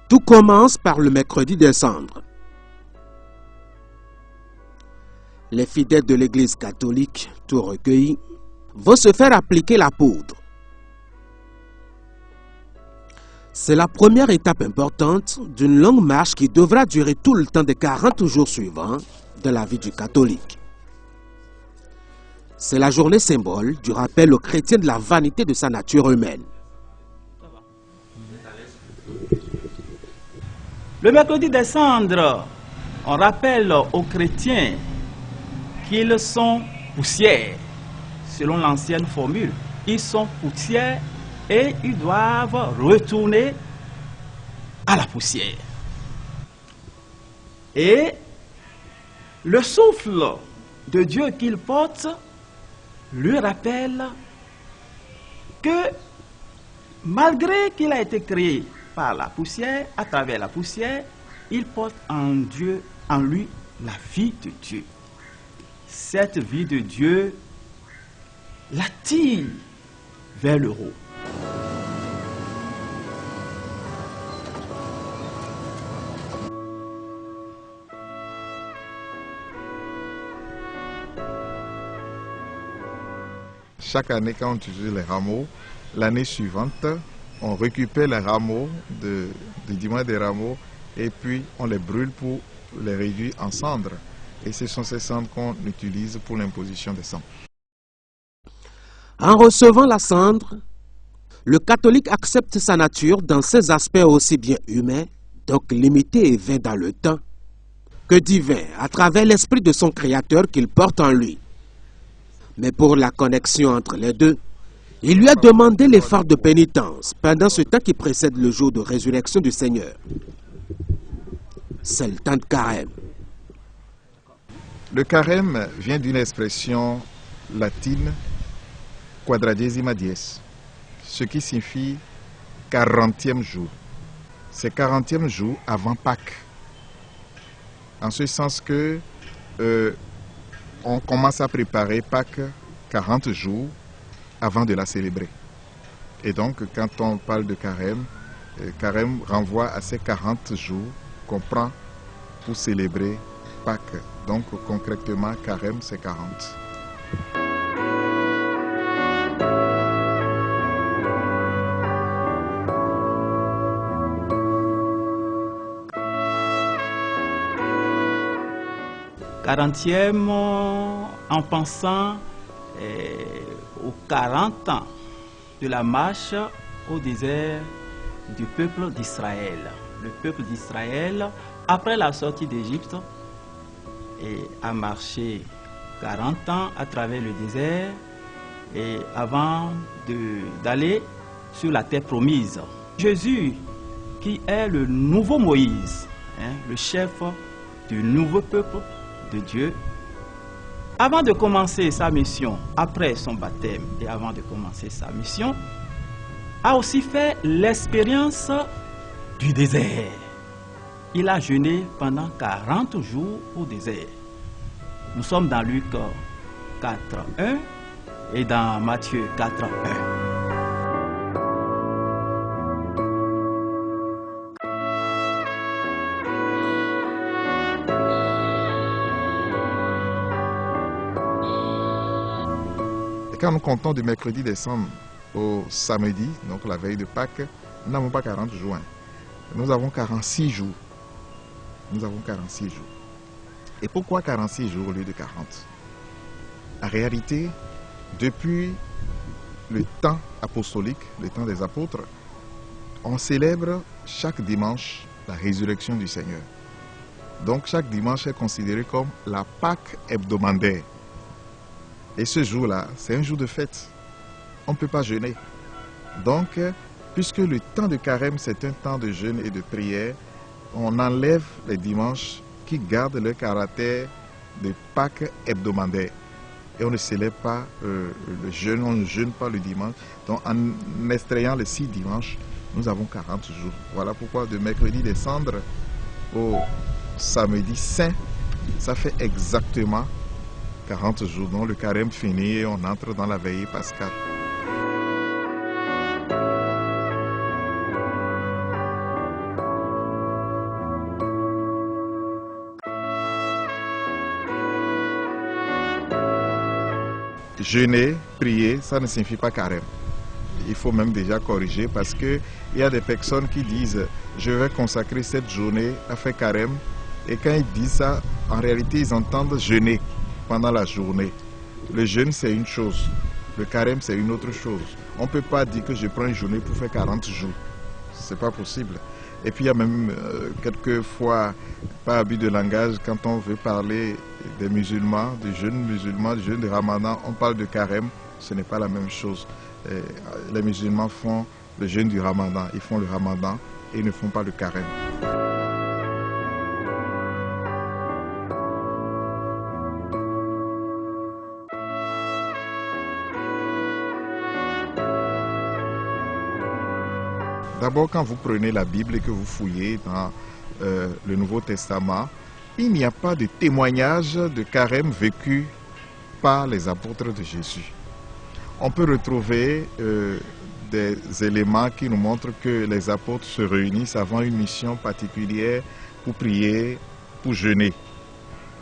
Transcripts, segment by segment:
Tout commence par le mercredi des cendres. Les fidèles de l'Église catholique, tout recueillis, vont se faire appliquer la poudre. C'est la première étape importante d'une longue marche qui devra durer tout le temps des 40 jours suivants de la vie du catholique. C'est la journée symbole du rappel aux chrétiens de la vanité de sa nature humaine. Le mercredi des cendres, on rappelle aux chrétiens qu'ils sont poussière, selon l'ancienne formule. Ils sont poussière et ils doivent retourner à la poussière. Et le souffle de Dieu qu'ils portent lui rappelle que malgré qu'il a été créé par la poussière, à travers la poussière, il porte en lui la vie de Dieu. Cette vie de Dieu l'attire vers le haut. Chaque année, quand on utilise les rameaux, l'année suivante, on récupère les rameaux du dimanche des rameaux et puis on les brûle pour les réduire en cendres. Et ce sont ces cendres qu'on utilise pour l'imposition des sangs. En recevant la cendre, le catholique accepte sa nature dans ses aspects aussi bien humains, donc limités et vains dans le temps, que divins à travers l'esprit de son Créateur qu'il porte en lui. Mais pour la connexion entre les deux, il lui a demandé l'effort de pénitence pendant ce temps qui précède le jour de résurrection du Seigneur. C'est le temps de carême. Le carême vient d'une expression latine quadragesima dies, ce qui signifie 40e jour. C'est 40e jour avant Pâques. En ce sens que on commence à préparer Pâques 40 jours avant de la célébrer. Et donc, quand on parle de carême, carême renvoie à ces 40 jours qu'on prend pour célébrer Pâques. Donc, concrètement, carême, c'est 40. Quarantième en pensant aux 40 ans de la marche au désert du peuple d'Israël. Le peuple d'Israël, après la sortie d'Égypte, a marché 40 ans à travers le désert et avant d'aller sur la terre promise. Jésus, qui est le nouveau Moïse, le chef du nouveau peuple de Dieu, avant de commencer sa mission, après son baptême et avant de commencer sa mission, a aussi fait l'expérience du désert. Il a jeûné pendant 40 jours au désert. Nous sommes dans Luc 4:1 et dans Matthieu 4:1. Et quand nous comptons du mercredi décembre au samedi, donc la veille de Pâques, nous n'avons pas 40 jours. Nous avons 46 jours. Nous avons 46 jours. Et pourquoi 46 jours au lieu de 40? En réalité, depuis le temps apostolique, le temps des apôtres, on célèbre chaque dimanche la résurrection du Seigneur. Donc chaque dimanche est considéré comme la Pâque hebdomadaire. Et ce jour-là, c'est un jour de fête. On ne peut pas jeûner. Donc, puisque le temps de carême, c'est un temps de jeûne et de prière, on enlève les dimanches qui gardent le caractère de Pâques hebdomadaire. Et on ne célèbre pas le jeûne, on ne jeûne pas le dimanche. Donc, en extrayant les 6 dimanches, nous avons 40 jours. Voilà pourquoi de mercredi des cendres au samedi saint, ça fait exactement 40 jours. Donc, le carême finit et on entre dans la veillée pascale. jeûner, prier, ça ne signifie pas carême. Il faut même déjà corriger parce qu'il y a des personnes qui disent « je vais consacrer cette journée à faire carême » et quand ils disent ça, en réalité ils entendent jeûner pendant la journée. Le jeûne c'est une chose, le carême c'est une autre chose. On ne peut pas dire que je prends une journée pour faire 40 jours, c'est pas possible. Et puis il y a même quelques fois, par abus de langage, quand on veut parler des musulmans, du jeûne de Ramadan, on parle de carême, ce n'est pas la même chose. Les musulmans font le jeûne du Ramadan, ils font le Ramadan et ils ne font pas le carême. D'abord, quand vous prenez la Bible et que vous fouillez dans le Nouveau Testament, il n'y a pas de témoignage de carême vécu par les apôtres de Jésus. On peut retrouver des éléments qui nous montrent que les apôtres se réunissent avant une mission particulière pour prier, pour jeûner.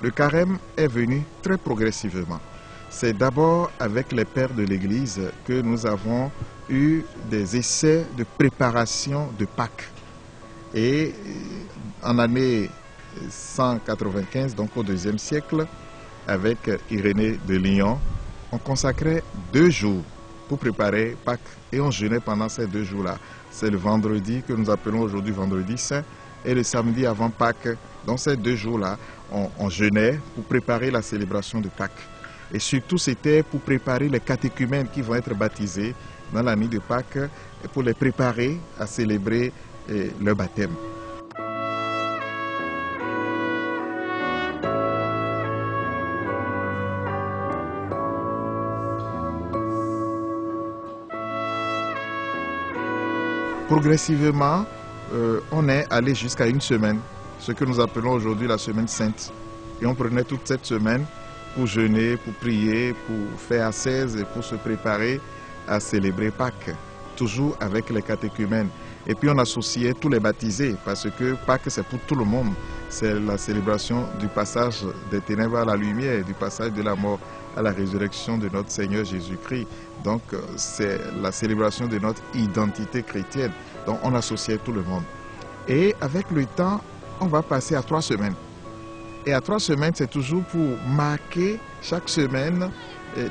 Le carême est venu très progressivement. C'est d'abord avec les pères de l'Église que nous avons eu des essais de préparation de Pâques. Et en année 195, donc au IIe siècle, avec Irénée de Lyon, on consacrait 2 jours pour préparer Pâques et on jeûnait pendant ces 2 jours-là. C'est le vendredi que nous appelons aujourd'hui vendredi saint et le samedi avant Pâques. Dans ces 2 jours-là, on jeûnait pour préparer la célébration de Pâques. Et surtout, c'était pour préparer les catéchumènes qui vont être baptisés dans la nuit de Pâques et pour les préparer à célébrer leur baptême. Progressivement, on est allé jusqu'à une semaine, ce que nous appelons aujourd'hui la semaine sainte. Et on prenait toute cette semaine pour jeûner, pour prier, pour faire ascèse et pour se préparer à célébrer Pâques, toujours avec les catéchumènes. Et puis on associait tous les baptisés, parce que Pâques c'est pour tout le monde. C'est la célébration du passage des ténèbres à la lumière, du passage de la mort à la résurrection de notre Seigneur Jésus-Christ. Donc c'est la célébration de notre identité chrétienne. Donc on associait tout le monde. Et avec le temps, on va passer à 3 semaines. Et à 3 semaines, c'est toujours pour marquer chaque semaine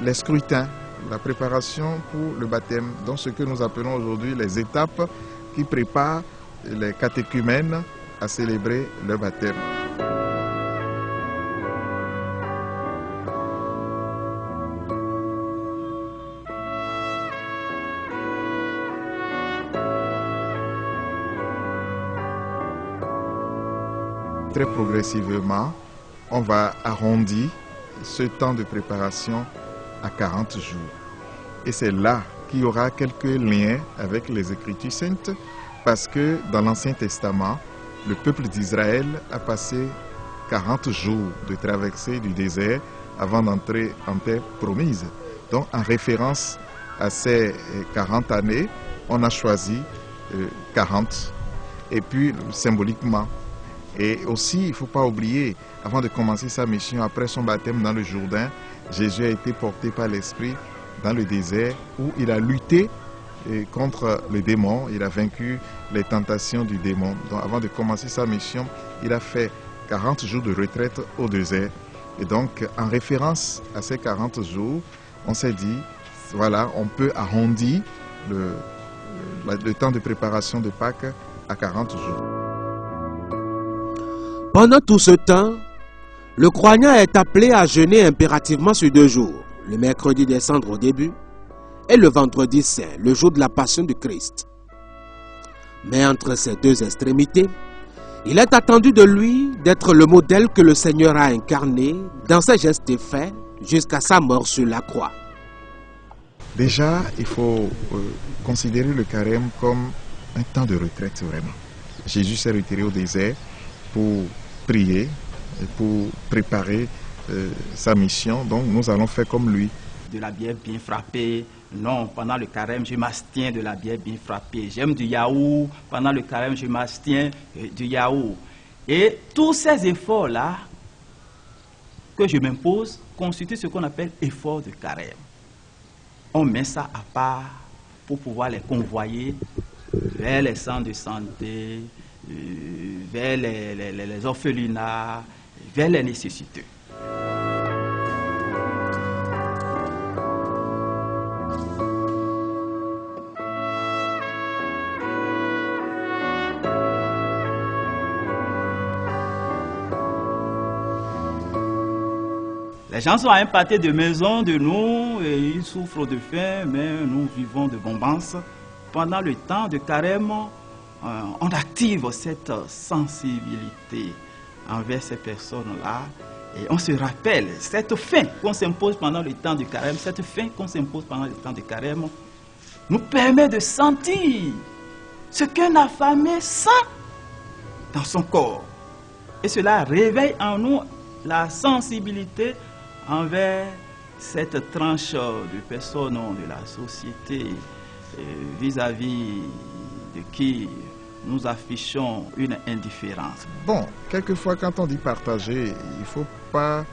les scrutins, la préparation pour le baptême, dans ce que nous appelons aujourd'hui les étapes qui préparent les catéchumènes à célébrer leur baptême. Très progressivement, on va arrondir ce temps de préparation à 40 jours. Et c'est là qu'il y aura quelques liens avec les Écritures saintes, parce que dans l'Ancien Testament, le peuple d'Israël a passé 40 jours de traversée du désert avant d'entrer en terre promise. Donc en référence à ces 40 années, on a choisi 40, et puis symboliquement. Et aussi, il ne faut pas oublier, avant de commencer sa mission, après son baptême dans le Jourdain, Jésus a été porté par l'Esprit dans le désert où il a lutté contre le démon, il a vaincu les tentations du démon. Donc avant de commencer sa mission, il a fait 40 jours de retraite au désert. Et donc, en référence à ces 40 jours, on s'est dit, voilà, on peut arrondir le temps de préparation de Pâques à 40 jours. Pendant tout ce temps, le croyant est appelé à jeûner impérativement sur 2 jours, le mercredi des cendres au début et le vendredi saint, le jour de la passion du Christ. Mais entre ces 2 extrémités, il est attendu de lui d'être le modèle que le Seigneur a incarné dans ses gestes et faits jusqu'à sa mort sur la croix. Déjà, il faut considérer le carême comme un temps de retraite vraiment. Jésus s'est retiré au désert pour prier et pour préparer sa mission. Donc nous allons faire comme lui. De la bière bien frappée. Non, pendant le carême, je m'abstiens de la bière bien frappée. J'aime du yaourt. Pendant le carême, je m'abstiens du yaourt. Et tous ces efforts-là que je m'impose constituent ce qu'on appelle effort de carême. on met ça à part pour pouvoir les convoyer vers les centres de santé, vers les orphelinats, vers les nécessiteux. Les gens sont impactés de maison de nous et ils souffrent de faim, mais nous vivons de bombance. Pendant le temps de carême, on active cette sensibilité envers ces personnes-là et on se rappelle cette faim qu'on s'impose pendant le temps de carême, cette faim qu'on s'impose pendant le temps de carême nous permet de sentir ce qu'un affamé sent dans son corps. Et cela réveille en nous la sensibilité envers cette tranche de personnes de la société vis-à-vis de qui nous affichons une indifférence. Bon, quelquefois quand on dit partager, il ne faut pas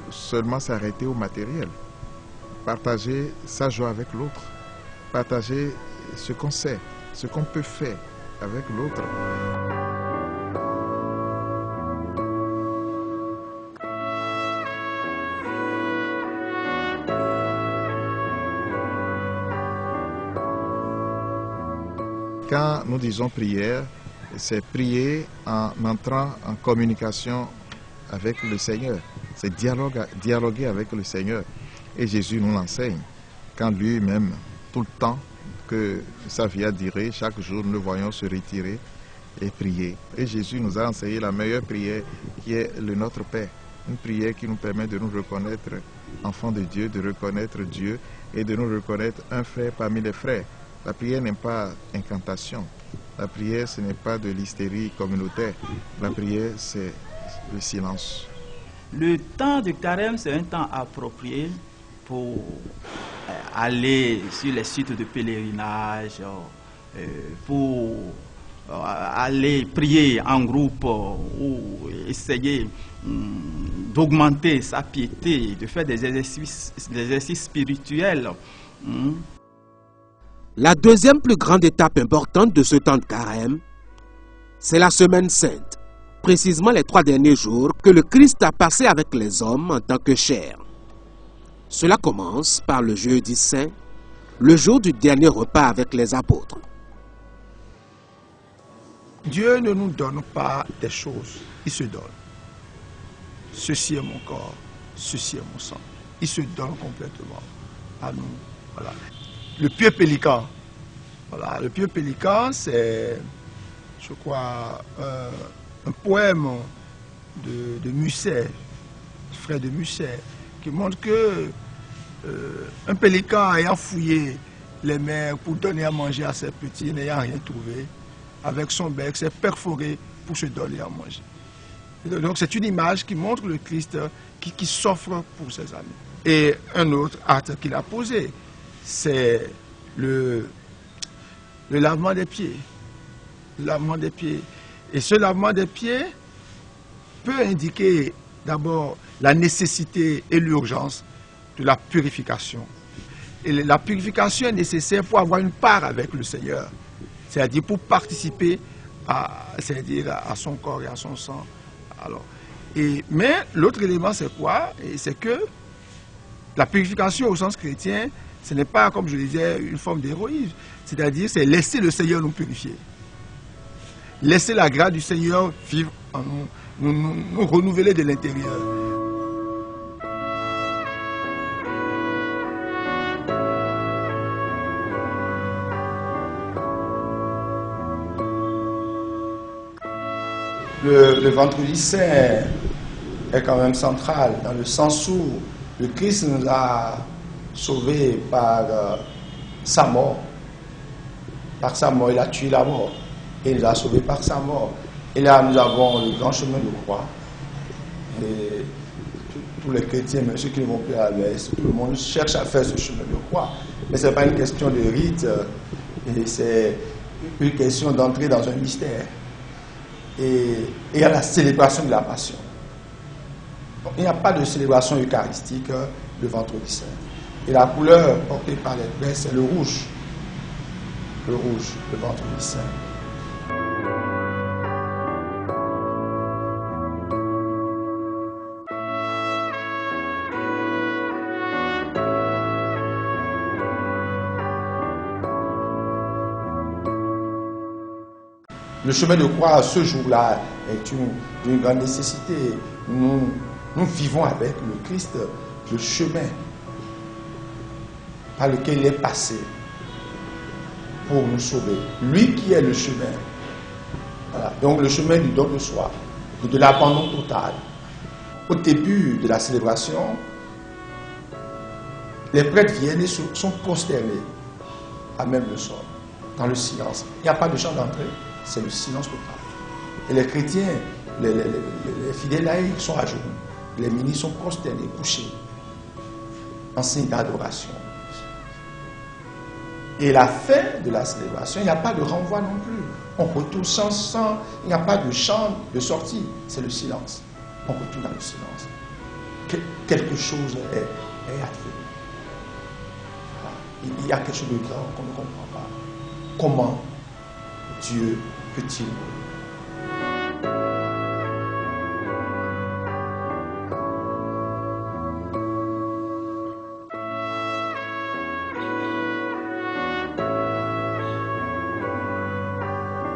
seulement s'arrêter au matériel. Partager sa joie avec l'autre. Partager ce qu'on sait, ce qu'on peut faire avec l'autre. Quand nous disons prière, c'est prier en entrant en communication avec le Seigneur. C'est dialoguer avec le Seigneur. Et Jésus nous l'enseigne. Quand lui-même, tout le temps que sa vie a duré, chaque jour nous le voyons se retirer et prier. Et Jésus nous a enseigné la meilleure prière qui est le Notre Père. Une prière qui nous permet de nous reconnaître enfants de Dieu, de reconnaître Dieu et de nous reconnaître un frère parmi les frères. La prière n'est pas incantation. La prière, ce n'est pas de l'hystérie communautaire. La prière, c'est le silence. Le temps de carême, c'est un temps approprié pour aller sur les sites de pèlerinage, pour aller prier en groupe ou essayer d'augmenter sa piété, de faire des exercices spirituels. La deuxième plus grande étape importante de ce temps de carême, c'est la Semaine Sainte, précisément les 3 derniers jours que le Christ a passé avec les hommes en tant que chair. Cela commence par le jeudi saint, le jour du dernier repas avec les apôtres. Dieu ne nous donne pas des choses, il se donne. Ceci est mon corps, ceci est mon sang. Il se donne complètement à nous. Voilà. Le pieux pélican. Voilà, le pieux pélican, c'est, je crois, un poème de Musset, frère de Musset, qui montre que un pélican ayant fouillé les mers pour donner à manger à ses petits, n'ayant rien trouvé, avec son bec, s'est perforé pour se donner à manger. Et donc c'est une image qui montre le Christ qui s'offre pour ses amis. Et un autre acte qu'il a posé, c'est le lavement des pieds. Le lavement des pieds. Et ce lavement des pieds peut indiquer d'abord la nécessité et l'urgence de la purification. Et la purification est nécessaire pour avoir une part avec le Seigneur. C'est-à-dire pour participer à son corps et à son sang. Alors, mais l'autre élément, c'est quoi? C'est que la purification au sens chrétien, ce n'est pas, comme je disais, une forme d'héroïsme. C'est-à-dire, c'est laisser le Seigneur nous purifier. Laisser la grâce du Seigneur vivre en nous, nous renouveler de l'intérieur. Le vendredi saint est quand même central, dans le sens où le Christ nous a sauvés par sa mort. Par sa mort, il a tué la mort. Et il nous a sauvés par sa mort. Et là, nous avons le grand chemin de croix. Et tous les chrétiens, même ceux qui ne vont plus à l'Est, tout le monde cherche à faire ce chemin de croix. Mais ce n'est pas une question de rite, et c'est une question d'entrer dans un mystère. Et il y a la célébration de la Passion. Donc, il n'y a pas de célébration eucharistique le vendredi saint. Et la couleur portée par les prêtres, c'est le rouge. Le rouge, le ventre du Saint. Le chemin de croix, ce jour-là, est d'une grande nécessité. Nous vivons avec le Christ le chemin par lequel il est passé pour nous sauver. Lui qui est le chemin. Voilà. Donc le chemin du don de soi, de l'abandon total. Au début de la célébration, les prêtres viennent et sont consternés à même le sol, dans le silence. Il n'y a pas de chant d'entrée. C'est le silence total. Et les chrétiens, les fidèles laïcs sont à genoux. Les ministres sont consternés, couchés, en signe d'adoration. Et la fin de la célébration, il n'y a pas de renvoi non plus. On retourne sans, il n'y a pas de chant de sortie. C'est le silence. On retourne dans le silence. Quelque chose est advenu. Il y a quelque chose de grand qu'on ne comprend pas. Comment Dieu peut-il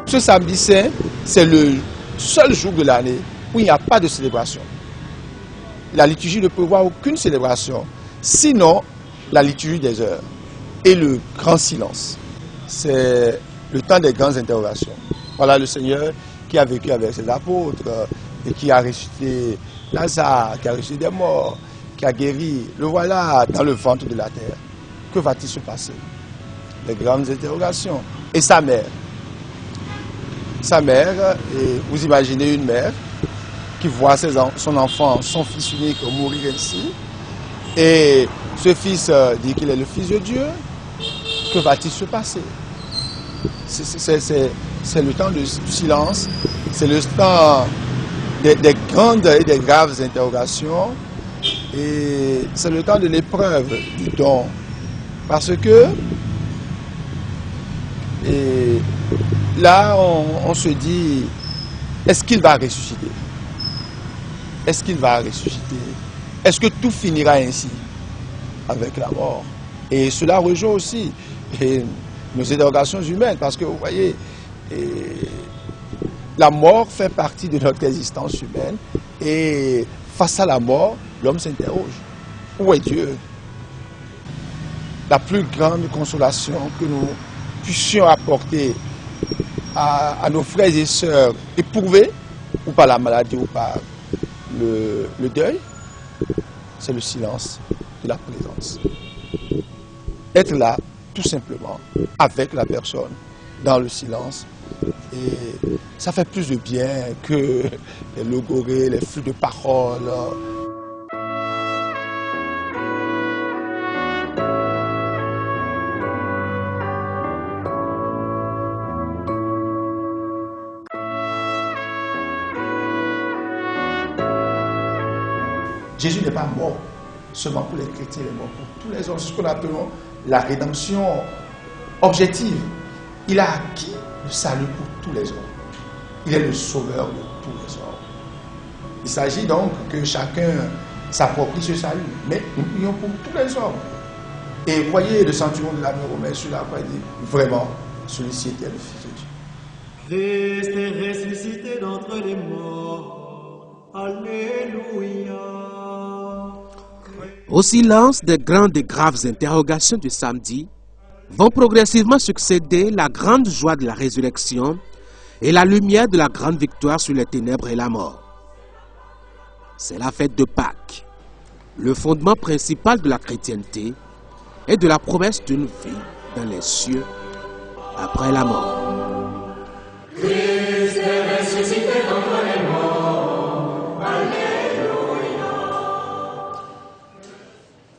Ce samedi saint, c'est le seul jour de l'année où il n'y a pas de célébration. La liturgie ne prévoit aucune célébration, sinon la liturgie des heures et le grand silence. C'est le temps des grandes interrogations. Voilà le Seigneur qui a vécu avec ses apôtres et qui a ressuscité Lazare, qui a ressuscité des morts, qui a guéri. Le voilà dans le ventre de la terre. Que va-t-il se passer? Les grandes interrogations. Et sa mère. Sa mère, et vous imaginez une mère qui voit son enfant, son fils unique mourir ainsi. Et ce fils dit qu'il est le fils de Dieu. Que va-t-il se passer? C'est le temps du silence, c'est le temps des grandes et des graves interrogations, et c'est le temps de l'épreuve du don. Parce que là, on se dit, est-ce qu'il va ressusciter? Est-ce qu'il va ressusciter? Est-ce que tout finira ainsi, avec la mort? Et cela rejoint aussi nos interrogations humaines, parce que vous voyez, la mort fait partie de notre existence humaine, et face à la mort, l'homme s'interroge. Où est Dieu? La plus grande consolation que nous puissions apporter à nos frères et sœurs éprouvés, ou par la maladie, ou par le deuil, c'est le silence de la présence. Être là, tout simplement, avec la personne, dans le silence. Et ça fait plus de bien que les logorées, les flux de paroles. Jésus n'est pas mort seulement pour les chrétiens, il est mort pour tous les hommes. C'est ce qu'on appelle la rédemption objective. Il a acquis le salut pour tous les hommes. Il est le sauveur de tous les hommes. Il s'agit donc que chacun s'approprie ce salut. Mais nous prions pour tous les hommes. Et voyez le centurion de l'armée romaine sur la croix, il dit vraiment, celui-ci était le Fils de Dieu. Christ est ressuscité d'entre les morts. Alléluia. Au silence des grandes et graves interrogations du samedi, vont progressivement succéder la grande joie de la résurrection et la lumière de la grande victoire sur les ténèbres et la mort. C'est la fête de Pâques, le fondement principal de la chrétienté et de la promesse d'une vie dans les cieux après la mort.